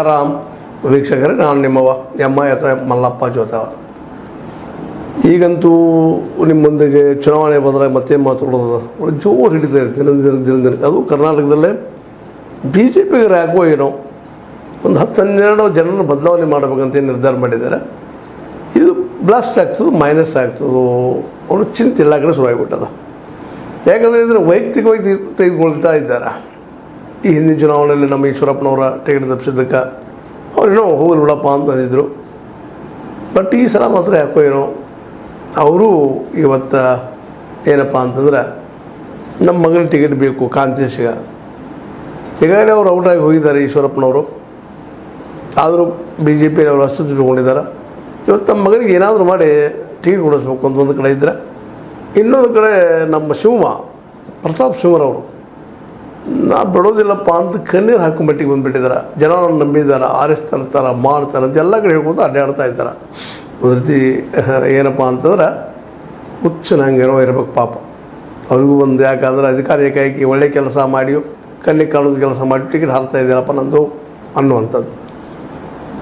ರಾಮ್ ವೀಕ್ಷಕರೇ, ನಾನು ನಿಮ್ಮವ ಎಸ್ ಮಲ್ಲಪ್ಪ ಜೋತಾವರ್. ಈಗಂತೂ ನಿಮ್ಮ ಮುಂದೆಗೆ ಚುನಾವಣೆ ಬಂದರೆ ಮತ್ತೇನು ಮಾತಾಡೋದು ಜೋರು ಹಿಡಿತಾ ಇದೆ ದಿನ. ಅದು ಕರ್ನಾಟಕದಲ್ಲೇ ಬಿ ಜೆ ಪಿಗೆ ಯಾಕೋ ಏನೋ ಒಂದು 10-12 ಜನರನ್ನು ಬದಲಾವಣೆ ಮಾಡಬೇಕಂತ ನಿರ್ಧಾರ ಮಾಡಿದ್ದಾರೆ. ಇದು ಬ್ಲಾಸ್ಟ್ ಆಗ್ತದೆ, ಮೈನಸ್ ಆಗ್ತದೋ ಅವರು ಚಿಂತೆ ಎಲ್ಲ ಕಡೆ ಶುರುವಾಗಿಬಿಟ್ಟದ. ಯಾಕಂದರೆ ಇದನ್ನು ವೈಯಕ್ತಿಕವಾಗಿ ತೆಗೆದುಕೊಳ್ತಾ ಇದ್ದಾರೆ. ಈ ಹಿಂದಿನ ಚುನಾವಣೆಯಲ್ಲಿ ನಮ್ಮ ಈಶ್ವರಪ್ಪನವರ ಟಿಕೆಟ್ ತಪ್ಪಿಸಿದ್ದಕ್ಕೆ ಅವ್ರೇನೋ ಹೋಗಲಿ ಬಿಡಪ್ಪ ಅಂತಂದಿದ್ರು. ಬಟ್ ಈ ಸಲ ಮಾತ್ರ ಯಾಕೋ ಏನೋ ಅವರು ಇವತ್ತು ಏನಪ್ಪ ಅಂತಂದ್ರೆ ನಮ್ಮ ಮಗನ ಟಿಕೆಟ್ ಬೇಕು ಕಾಂತೇಶ್ಗೆ. ಈಗಾಗಲೇ ಅವರು ಔಟಾಗಿ ಹೋಗಿದ್ದಾರೆ ಈಶ್ವರಪ್ಪನವರು. ಆದರೂ ಬಿ ಜೆ ಪಿಯವರು ಅಸ್ತಿತ್ವ ಇಟ್ಕೊಂಡಿದ್ದಾರೆ. ಇವತ್ತು ನಮ್ಮ ಮಗನಿಗೆ ಏನಾದರೂ ಮಾಡಿ ಟಿಕೆಟ್ ಕೊಡಿಸ್ಬೇಕು ಅಂತ ಒಂದು ಕಡೆ ಇದ್ದರೆ, ಇನ್ನೊಂದು ಕಡೆ ನಮ್ಮ ಪ್ರತಾಪ್ ಶಿವರವರು ನಾ ಬಿಡೋದಿಲ್ಲಪ್ಪ ಅಂತ ಕಣ್ಣೀರು ಹಾಕೊಂಡ್ಬಿಟ್ಟಿಗೆ ಬಂದುಬಿಟ್ಟಿದ್ದಾರೆ. ಜನ ನಂಬಿದ್ದಾರೆ, ಆರಿಸ್ತಾರ್ತಾರೆ, ಮಾಡ್ತಾರೆ ಅಂತ ಎಲ್ಲ ಕಡೆ ಹೇಳ್ಕೊತ ಅಡ್ಡಾಡ್ತಾ ಇದ್ದಾರೆ. ಒಂದು ರೀತಿ ಏನಪ್ಪ ಅಂತಂದ್ರೆ ಹುಚ್ಚನಂಗೇನೋ ಇರಬೇಕು ಪಾಪ ಅವ್ರಿಗೂ. ಒಂದು ಯಾಕಂದ್ರೆ ಅಧಿಕಾರಿ ಏಕಾಏಕಿ ಒಳ್ಳೆ ಕೆಲಸ ಮಾಡಿ ಕಣ್ಣಿಗೆ ಕಾಣೋದು ಕೆಲಸ ಮಾಡಿ ಟಿಕೆಟ್ ಹಾರ್ತಾ ಇದ್ದೀರಪ್ಪ ನಂದು ಅನ್ನುವಂಥದ್ದು.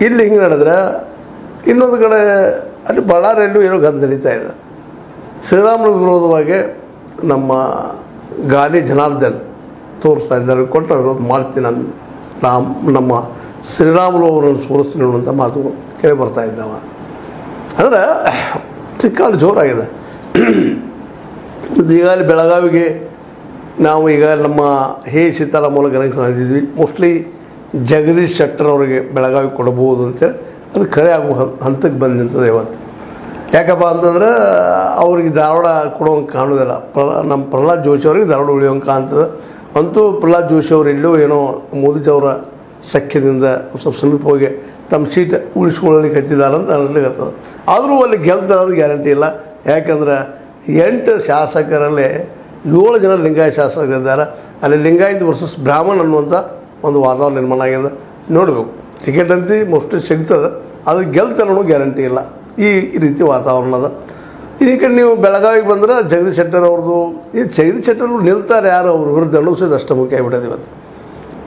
ಇಲ್ಲಿ ಹಿಂಗೆ ನಡೆದ್ರೆ ಇನ್ನೊಂದು ಕಡೆ ಅಲ್ಲಿ ಬಳ್ಳಾರಿಯಲ್ಲೂ ಏನೋ ಗದ್ದು ನಡೀತಾ ಇದೆ. ಶ್ರೀರಾಮುಲು ವಿರೋಧವಾಗಿ ನಮ್ಮ ಗಾಲಿ ಜನಾರ್ದನ್ ತೋರಿಸ್ತಾ ಇದ್ದಾರೆ. ಕೊಟ್ಟು ವಿರೋಧ ಮಾಡ್ತೀನಿ ನಾನು ನಮ್ಮ ಶ್ರೀರಾಮುಲು ಅವರನ್ನು ಸೋಲಿಸ್ತೀನಿ ಅನ್ನುವಂಥ ಮಾತುಗಳು ಕೇಳಿ ಬರ್ತಾ ಇದ್ದಾವೆ. ಅಂದರೆ ಚಿಕ್ಕಾಡು ಜೋರಾಗಿದೆ. ಈಗಾಗಲೇ ಬೆಳಗಾವಿಗೆ ನಾವು ಈಗ ನಮ್ಮ ಸೀತಾರಾಮ್ ಮೂಲಕ ಕನೆಕ್ಷನ್ ಅಂದಿದ್ವಿ. ಮೋಸ್ಟ್ಲಿ ಜಗದೀಶ್ ಶೆಟ್ಟರ್ ಅವರಿಗೆ ಬೆಳಗಾವಿ ಕೊಡಬಹುದು ಅಂತೇಳಿ ಅದು ಕರೆ ಆಗುವ ಹಂತಕ್ಕೆ ಬಂದು ನಿಂತದೆ ಇವತ್ತು. ಯಾಕಪ್ಪ ಅಂತಂದ್ರೆ ಅವ್ರಿಗೆ ಧಾರವಾಡ ಕೊಡುವಂಗೆ ಕಾಣೋದಿಲ್ಲ. ನಮ್ಮ ಪ್ರಹ್ಲಾದ್ ಜೋಶಿ ಅವ್ರಿಗೆ ಧಾರವಾಡ ಉಳಿಯೋಂಗೆ ಕಾಣ್ತದೆ. ಅಂತೂ ಪ್ರಹ್ಲಾದ್ ಜೋಶಿ ಅವರು ಎಲ್ಲೋ ಏನೋ ಮೋದಿಜವರ ಸಖ್ಯದಿಂದ ಸ್ವಲ್ಪ ಸಮೀಪವಾಗಿ ತಮ್ಮ ಸೀಟ್ ಉಳಿಸ್ಕೊಳ್ಳಲಿಕ್ಕೆ ಹತ್ತಿದ್ದಾರೆ ಅಂತ ಅನ್ಲಿಕ್ಕತ್ತದ. ಆದರೂ ಅಲ್ಲಿ ಗೆಲ್ತಾರೆ ಅದು ಗ್ಯಾರಂಟಿ ಇಲ್ಲ. ಯಾಕಂದ್ರೆ 8 ಶಾಸಕರಲ್ಲಿ 7 ಜನ ಲಿಂಗಾಯತ ಶಾಸಕರಿದ್ದಾರೆ. ಅಲ್ಲಿ ಲಿಂಗಾಯತ ವರ್ಸಸ್ ಬ್ರಾಹ್ಮಣ್ ಅನ್ನುವಂಥ ಒಂದು ವಾತಾವರಣ ನಿರ್ಮಾಣ ಆಗಿದೆ. ನೋಡಬೇಕು, ಟಿಕೆಟ್ ಅಂತ ಮೋಸ್ಟ್ಲಿ ಸಿಗ್ತದೆ, ಆದರೆ ಗೆಲ್ತಾರೆ ಅನ್ನೋ ಗ್ಯಾರಂಟಿ ಇಲ್ಲ. ಈ ರೀತಿ ವಾತಾವರಣದ. ಈ ಕಡೆ ನೀವು ಬೆಳಗಾವಿಗೆ ಬಂದರೆ ಜಗದೀಶ್ ಶೆಟ್ಟರ್ ಅವ್ರದ್ದು, ಈ ಜಗದೀಶ್ ಶೆಟ್ಟರ್ ನಿಲ್ತಾರೆ ಯಾರು ಅವ್ರ ವಿರುದ್ಧ ಅನ್ನೋದು ಅಷ್ಟು ಮುಖ್ಯ ಆಗಿಬಿಟ್ಟದೆ ಇವತ್ತು.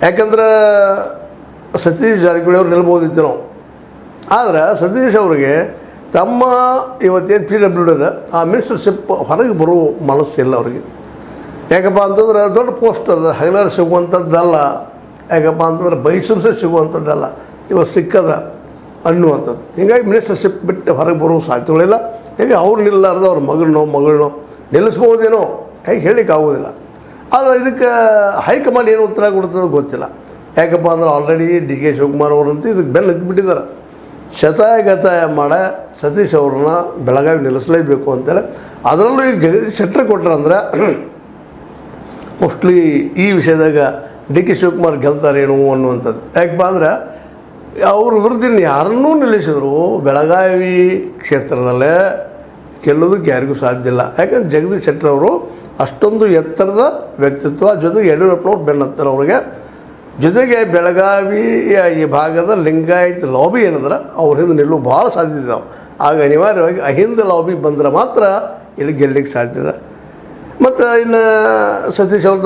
ಯಾಕಂದ್ರೆ ಸತೀಶ್ ಜಾರಕಿಹೊಳಿ ಅವ್ರು ನಿಲ್ಬೋದಿತ್ತು ನಾವು. ಆದರೆ ಸತೀಶ್ ಅವರಿಗೆ ತಮ್ಮ ಇವತ್ತೇನು PWD ಇದೆ ಆ ಮಿನಿಸ್ಟರ್ಶಿಪ್ ಹೊರಗೆ ಬರೋ ಮನಸ್ಸಿಲ್ಲ ಅವ್ರಿಗೆ. ಯಾಕಪ್ಪ ಅಂತಂದ್ರೆ ದೊಡ್ಡ ಪೋಸ್ಟ್ ಅದು ಹಗಲಾರು ಸಿಗುವಂಥದ್ದಲ್ಲ. ಯಾಕಪ್ಪ ಅಂತಂದ್ರೆ ಬೈಸೂರು ಸಿಗುವಂಥದ್ದಲ್ಲ, ಇವತ್ತು ಸಿಕ್ಕದ ಅನ್ನುವಂಥದ್ದು. ಹೀಗಾಗಿ ಮಿನಿಸ್ಟರ್ಶಿಪ್ ಬಿಟ್ಟು ಹೊರಗೆ ಬರೋ ಸಾಧ್ಯತೆಗಳಿಲ್ಲ. ಹೇಗೆ ಅವ್ರು ನಿಲ್ಲಾರ್ದು ಅವ್ರ ಮಗಳನ್ನೋ ನಿಲ್ಲಿಸ್ಬೋದೇನೋ ಹೇಗೆ ಹೇಳಲಿಕ್ಕೆ ಆಗೋದಿಲ್ಲ. ಆದರೆ ಇದಕ್ಕೆ ಹೈಕಮಾಂಡ್ ಏನು ಉತ್ತರ ಕೊಡ್ತದೆ ಗೊತ್ತಿಲ್ಲ. ಯಾಕಪ್ಪ ಅಂದ್ರೆ ಆಲ್ರೆಡಿ DK ಶಿವಕುಮಾರ್ ಅವರಂತೂ ಇದಕ್ಕೆ ಬೆನ್ನು ಹತ್ತಿಬಿಟ್ಟಿದ್ದಾರೆ. ಶತಾಯಗತಾಯ ಮಾಡ ಸತೀಶ್ ಅವ್ರನ್ನ ಬೆಳಗಾವಿ ನಿಲ್ಲಿಸಲೇಬೇಕು ಅಂತೇಳಿ. ಅದರಲ್ಲೂ ಈಗ ಜಗದೀಶ್ ಶೆಟ್ಟರ್ ಕೊಟ್ಟರಂದ್ರೆ ಮೋಸ್ಟ್ಲಿ ಈ ವಿಷಯದಾಗ DK ಶಿವಕುಮಾರ್ ಗೆಲ್ತಾರೇನೋ ಅನ್ನುವಂಥದ್ದು. ಯಾಕಪ್ಪ ಅಂದ್ರೆ ಅವ್ರ ವಿರುದ್ಧ ಯಾರನ್ನೂ ನಿಲ್ಲಿಸಿದ್ರು ಬೆಳಗಾವಿ ಕ್ಷೇತ್ರದಲ್ಲೇ ಗೆಲ್ಲೋದಕ್ಕೆ ಯಾರಿಗೂ ಸಾಧ್ಯ ಇಲ್ಲ. ಯಾಕಂದ್ರೆ ಜಗದೀಶ್ ಶೆಟ್ಟರ್ ಅವರು ಅಷ್ಟೊಂದು ಎತ್ತರದ ವ್ಯಕ್ತಿತ್ವ, ಜೊತೆಗೆ ಯಡಿಯೂರಪ್ಪನವ್ರು ಬೆನ್ನತ್ತಾರೆ ಅವ್ರಿಗೆ. ಜೊತೆಗೆ ಬೆಳಗಾವಿಯ ಈ ಭಾಗದ ಲಿಂಗಾಯತ್ ಲಾಬಿ ಏನಿದ್ರೆ ಅವ್ರ ಹಿಂದೆ ನಿಲ್ಲೋ ಭಾಳ ಸಾಧ್ಯತೆ ಇದ್ದಾವೆ. ಆಗ ಅನಿವಾರ್ಯವಾಗಿ ಅಹಿಂದ ಲಾಬಿ ಬಂದರೆ ಮಾತ್ರ ಇಲ್ಲಿ ಗೆಲ್ಲಲಿಕ್ಕೆ ಸಾಧ್ಯತೆ. ಮತ್ತು ಇನ್ನು ಸತೀಶ್ ಅವ್ರದ್ದು